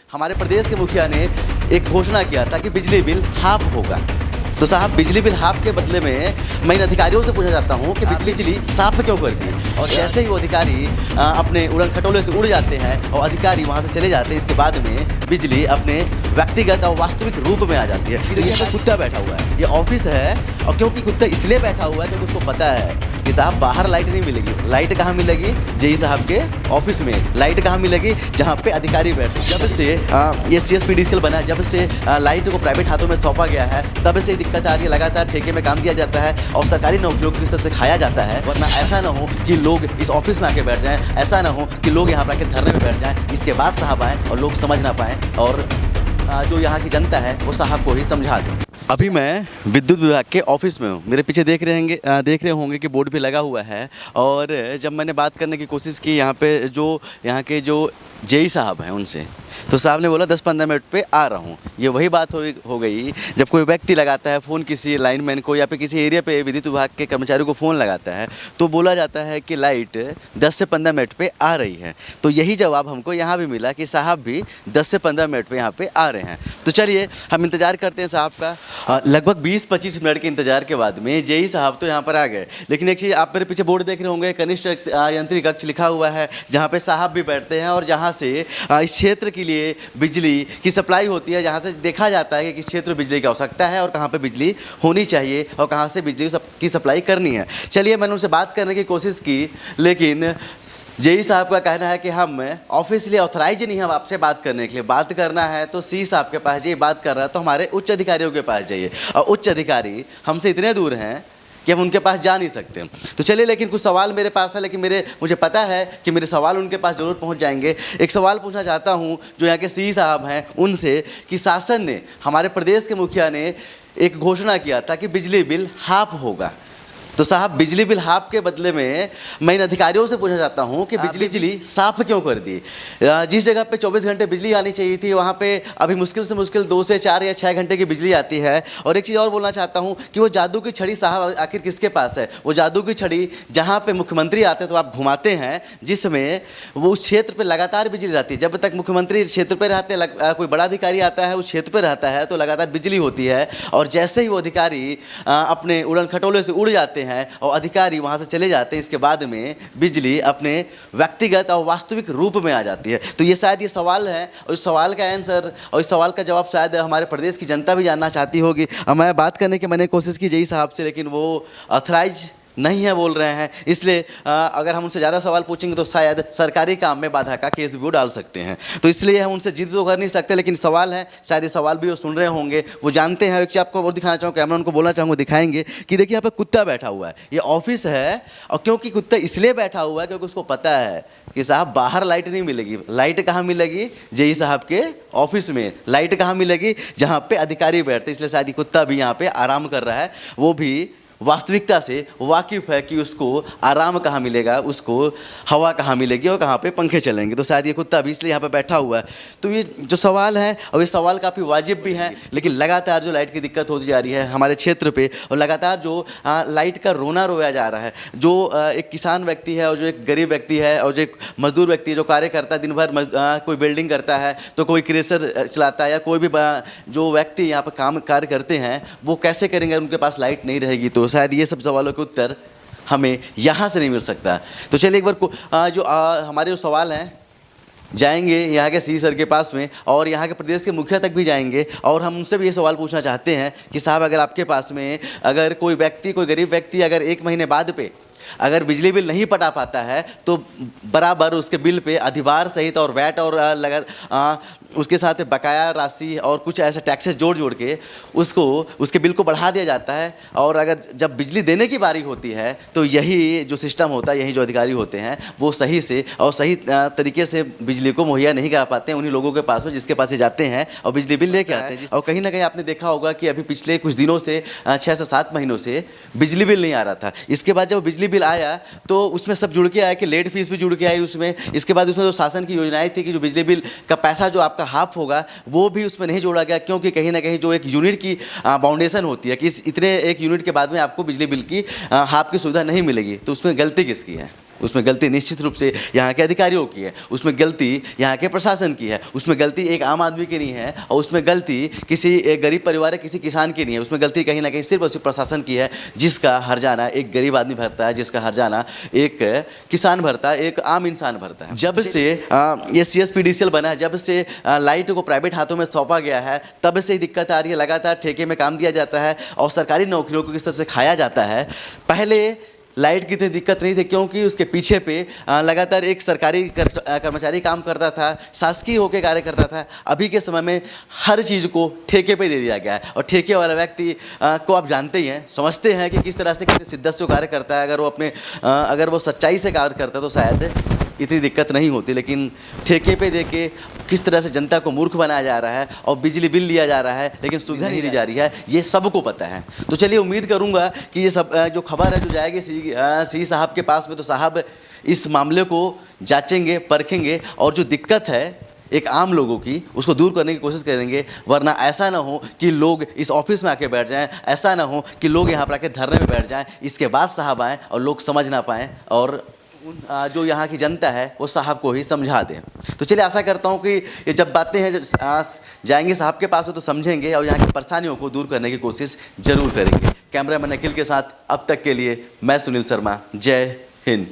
हमारे प्रदेश के मुखिया ने एक घोषणा किया था कि बिजली बिल हाफ होगा। तो साहब बिजली बिल हाफ के बदले में मैं इन अधिकारियों से पूछना चाहता हूं कि बिजली साफ क्यों कर दी। और जैसे ही वो अधिकारी अपने उड़न खटोले से उड़ जाते हैं और अधिकारी वहां से चले जाते हैं, इसके बाद में बिजली अपने व्यक्तिगत और वास्तविक रूप में आ जाती है। तो यहाँ पे कुत्ता बैठा हुआ है, ये ऑफिस है, और क्योंकि कुत्ता इसलिए बैठा हुआ है क्योंकि उसको पता है कि साहब बाहर लाइट नहीं मिलेगी। लाइट कहाँ मिलेगी? जेई साहब के ऑफिस में। लाइट कहाँ मिलेगी? जहाँ पे अधिकारी बैठे। जब से ये CSPDCL बना, जब से लाइट को प्राइवेट हाथों में सौंपा गया है, तब से दिक्कत आ रही है। लगातार ठेके में काम दिया जाता है और सरकारी नौकरियों को किस तरह से खाया जाता है। वरना ऐसा ना हो कि लोग इस ऑफिस में आके बैठ जाएं, ऐसा ना हो कि लोग यहाँ पर आके धरने में बैठ जाएं, इसके बाद साहब आएँ और लोग समझ ना पाएँ और जो यहाँ की जनता है वो साहब को ही समझा दें। अभी मैं विद्युत विभाग के ऑफिस में हूँ। मेरे पीछे देख रहे होंगे कि बोर्ड भी लगा हुआ है। और जब मैंने बात करने की कोशिश की यहाँ के जो जेई साहब हैं उनसे, तो साहब ने बोला 10-15 मिनट पे आ रहा हूँ। ये वही बात हो गई जब कोई व्यक्ति लगाता है फ़ोन किसी लाइनमैन को या फिर किसी एरिया पे विद्युत विभाग के कर्मचारियों को फ़ोन लगाता है, तो बोला जाता है कि लाइट 10 से 15 मिनट पे आ रही है। तो यही जवाब हमको यहाँ भी मिला कि साहब भी 10 से 15 मिनट पे यहाँ पे आ रहे हैं। तो चलिए हम इंतज़ार करते हैं साहब का। लगभग 20-25 मिनट के इंतज़ार के बाद में जेई साहब तो यहाँ पर आ गए। लेकिन एक चीज़ आप मेरे पीछे बोर्ड देख रहे होंगे, कनिष्ठ यांत्रिक कक्ष लिखा हुआ है, जहाँ पे साहब भी बैठते हैं और जहाँ से इस क्षेत्र के लिए बिजली की सप्लाई होती है, जहाँ से देखा जाता है कि किस क्षेत्र में बिजली की आवश्यकता है और कहाँ पे बिजली होनी चाहिए और कहाँ से बिजली की सप्लाई करनी है। चलिए मैंने उनसे बात करने की कोशिश की, लेकिन जेई साहब का कहना है कि हम ऑफिशियली ऑथराइज नहीं, हम आपसे बात करने के लिए। बात करना है तो सी साहब के पास जाइए, बात कर रहा है तो हमारे उच्च अधिकारियों के पास जाइए, और उच्च अधिकारी हमसे इतने दूर हैं कि हम उनके पास जा नहीं सकते। तो चलिए, लेकिन कुछ सवाल मेरे पास है, लेकिन मुझे पता है कि मेरे सवाल उनके पास ज़रूर पहुंच जाएंगे। एक सवाल पूछना चाहता हूं जो यहाँ के सी साहब हैं उनसे, कि शासन ने, हमारे प्रदेश के मुखिया ने एक घोषणा किया था कि बिजली बिल हाफ होगा। तो साहब बिजली बिल हाफ के बदले में मैं इन अधिकारियों से पूछना चाहता हूं कि बिजली साफ क्यों कर दी। जिस जगह पे 24 घंटे बिजली आनी चाहिए थी, वहां पे अभी मुश्किल से मुश्किल 2 से 4 या 6 घंटे की बिजली आती है। और एक चीज़ और बोलना चाहता हूं कि वो जादू की छड़ी साहब आखिर किसके पास है? वो जादू की छड़ी जहाँ पे मुख्यमंत्री आते हैं तो आप घुमाते हैं, जिसमें वो उस क्षेत्र पर लगातार बिजली रहती है। जब तक मुख्यमंत्री क्षेत्र पर रहते हैं, कोई बड़ा अधिकारी आता है उस क्षेत्र पर रहता है तो लगातार बिजली होती है। और जैसे ही वो अधिकारी अपने उड़न खटोले से उड़ जाते हैं और अधिकारी वहां से चले जाते हैं, इसके बाद में बिजली अपने व्यक्तिगत और वास्तविक रूप में आ जाती है। तो ये शायद ये सवाल है, और इस सवाल का आंसर और इस सवाल का जवाब शायद हमारे प्रदेश की जनता भी जानना चाहती होगी। और मैं बात करने की मैंने कोशिश की जेई साहब से, लेकिन वो ऑथराइज नहीं है बोल रहे हैं। इसलिए अगर हम उनसे ज़्यादा सवाल पूछेंगे तो शायद सरकारी काम में बाधा का केस भी वो डाल सकते हैं। तो इसलिए हम उनसे जिद तो कर नहीं सकते, लेकिन सवाल है, शायद ये सवाल भी वो सुन रहे होंगे, वो जानते हैं। एक चीज़ आपको और दिखाना चाहूँगा, कैमरा उनको बोलना चाहूँगा, दिखाएंगे कि देखिए यहाँ पे कुत्ता बैठा हुआ है, ये ऑफिस है। और क्योंकि कुत्ता इसलिए बैठा हुआ है क्योंकि उसको पता है कि साहब बाहर लाइट नहीं मिलेगी। लाइट कहाँ मिलेगी? जेई साहब के ऑफिस में। लाइट कहाँ मिलेगी? जहाँ पे अधिकारी बैठते। इसलिए शायद ये कुत्ता भी यहाँ पे आराम कर रहा है, वो भी वास्तविकता से वाकिफ़ है कि उसको आराम कहाँ मिलेगा, उसको हवा कहाँ मिलेगी और कहाँ पे पंखे चलेंगे। तो शायद ये कुत्ता भी इसलिए यहाँ पे बैठा हुआ है। तो ये जो सवाल है, और ये सवाल काफ़ी वाजिब भी हैं, लेकिन लगातार जो लाइट की दिक्कत होती जा रही है हमारे क्षेत्र पे, और लगातार जो लाइट का रोना रोया जा रहा है, जो एक किसान व्यक्ति है और जो एक गरीब व्यक्ति है और जो एक मजदूर व्यक्ति है, जो कार्य करता है दिन भर, कोई बिल्डिंग करता है तो कोई क्रेशर चलाता है, या कोई भी जो व्यक्ति यहाँ पर कार्य करते हैं वो कैसे करेंगे, उनके पास लाइट नहीं रहेगी। तो शायद ये सब सवालों के उत्तर हमें यहाँ से नहीं मिल सकता। तो चलिए एक बार हमारे जो सवाल हैं जाएंगे यहाँ के सी सर के पास में, और यहाँ के प्रदेश के मुखिया तक भी जाएंगे, और हम उनसे भी ये सवाल पूछना चाहते हैं कि साहब अगर आपके पास में अगर कोई गरीब व्यक्ति अगर 1 महीने बाद पे अगर बिजली बिल नहीं पटा पाता है तो बराबर उसके बिल पे अधिभार सहित और वैट और उसके साथ बकाया राशि और कुछ ऐसे टैक्सेस जोड़ के उसके बिल को बढ़ा दिया जाता है। और अगर जब बिजली देने की बारी होती है तो यही जो सिस्टम होता है, यही जो अधिकारी होते हैं वो सही से और सही तरीके से बिजली को मुहैया नहीं करा पाते हैं उन्हीं लोगों के पास में जिसके पास ये जाते हैं और बिजली बिल लेके आते हैं। और कहीं ना कहीं आपने देखा होगा कि अभी पिछले कुछ दिनों से 6 से 7 महीनों से बिजली बिल नहीं आ रहा था। इसके बाद जब बिजली बिल आया तो उसमें सब जुड़ के आया कि लेट फीस भी जुड़ के आई उसमें। इसके बाद उसमें जो शासन की योजनाएं थी कि जो बिजली बिल का पैसा जो आपका हाफ होगा वो भी उसमें नहीं जोड़ा गया, क्योंकि कहीं ना कहीं जो एक यूनिट की बाउंडेशन होती है कि इतने एक यूनिट के बाद में आपको बिजली बिल की हाफ की सुविधा नहीं मिलेगी। तो उसमें गलती किसकी है? उसमें गलती निश्चित रूप से यहाँ के अधिकारियों की है, उसमें गलती यहाँ के प्रशासन की है, उसमें गलती एक आम आदमी की नहीं है, और उसमें गलती किसी एक गरीब परिवार या किसी किसान की नहीं है, उसमें गलती कहीं ना कहीं सिर्फ और सिर्फ प्रशासन की है, जिसका हर्जाना एक गरीब आदमी भरता है, जिसका हर्जाना एक किसान भरता है, एक आम इंसान भरता है। जब से ये CSPDCL बना है, जब से लाइट को प्राइवेट हाथों में सौंपा गया है, तब से ही दिक्कत आ रही है। लगातार ठेके में काम दिया जाता है और सरकारी नौकरियों को किस तरह से खाया जाता है। पहले लाइट की इतनी दिक्कत नहीं थी, क्योंकि उसके पीछे पे लगातार एक सरकारी कर्मचारी काम करता था, शासकीय होकर कार्य करता था। अभी के समय में हर चीज़ को ठेके पे दे दिया गया है, और ठेके वाला व्यक्ति को आप जानते ही हैं, समझते हैं कि किस तरह से कितने शिद्दत से वो कार्य करता है। अगर वो सच्चाई से कार्य करता तो शायद इतनी दिक्कत नहीं होती, लेकिन ठेके पे दे के किस तरह से जनता को मूर्ख बनाया जा रहा है, और बिजली बिल लिया जा रहा है लेकिन सुविधा नहीं दी जा रही है, ये सबको पता है। तो चलिए, उम्मीद करूंगा कि ये सब जो खबर है जो जाएगी सी साहब के पास में, तो साहब इस मामले को जांचेंगे, परखेंगे, और जो दिक्कत है एक आम लोगों की, उसको दूर करने की कोशिश करेंगे। वरना ऐसा ना हो कि लोग इस ऑफिस में आके बैठ जाएं, ऐसा ना हो कि लोग यहाँ पर आके धरने में बैठ जाएं, इसके बाद साहब आएँ और लोग समझ ना पाएँ, और जो यहाँ की जनता है वो साहब को ही समझा दें। तो चलिए, आशा करता हूँ कि ये जब बातें हैं जाएंगे साहब के पास तो समझेंगे, और यहाँ की परेशानियों को दूर करने की कोशिश जरूर करेंगे। कैमरामैन अखिल के साथ अब तक के लिए मैं सुनील शर्मा। जय हिंद।